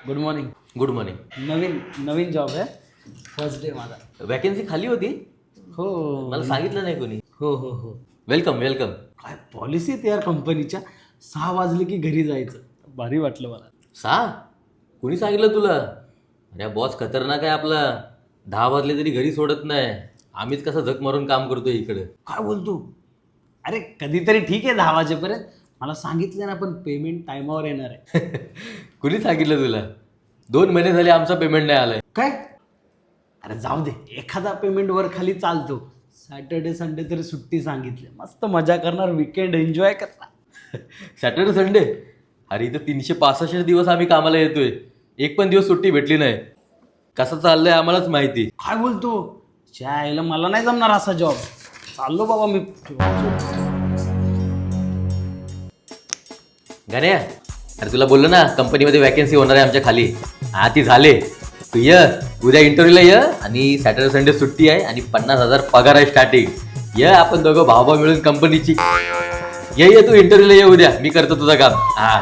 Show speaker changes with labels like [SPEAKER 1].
[SPEAKER 1] Good morning.
[SPEAKER 2] Good morning.
[SPEAKER 1] नवीन job आहे. First day माझा.
[SPEAKER 2] वॅकन्सी खाली होती.
[SPEAKER 1] हो.
[SPEAKER 2] मला सांगितलं नाही कोणी.
[SPEAKER 1] हो.
[SPEAKER 2] Welcome welcome.
[SPEAKER 1] काय पॉलिसी आहे यार कंपनीच्या. 6 वाजले की घरी जायचं. भारी वाटलं मला.
[SPEAKER 2] 6? कोणी सांगितलं तुला? अरे बॉस खतरनाक आहे आपला. 10 वाजले तरी घरी सोडत नाही. आम्हीच कसं झक मारून काम करतोय इकडे.
[SPEAKER 1] काय बोलतो? अरे कधीतरी ठीक आहे 10 वाजेपर्यंत. मला सांगितलं ना पण पेमेंट टायमावर येणार आहे.
[SPEAKER 2] कुणी सांगितलं तुला? 2 महिने झाले आमचा पेमेंट नाही आलाय.
[SPEAKER 1] काय? अरे जाऊ दे, एखादा पेमेंट वर खाली चालतो. सॅटर्डे संडे तरी सुट्टी सांगितली. मस्त मजा करणार, विकेंड एन्जॉय करणार.
[SPEAKER 2] Saturday Sunday? अरे इथं 365 दिवस आम्ही कामाला येतोय. एक पण दिवस सुट्टी भेटली नाही. कसं चाललंय आम्हालाच माहिती.
[SPEAKER 1] काय बोलतो? चायला मला नाही जमणार असा जॉब. चाललो बाबा मी.
[SPEAKER 2] गाण्या, अरे तुला बोललो ना कंपनीमध्ये वॅकन्सी होणार आहे आमच्या खाली. हा ती झाले. तू ये उद्या इंटरव्ह्यूला ये. आणि सॅटर्डे संडे सुट्टी आहे आणि 50,000 पगार आहे स्टार्टिंग. ये आपण दोघं भाऊ मिळून कंपनीची. ये तू इंटरव्ह्यूला ये उद्या. मी करतो तुझं काम. हा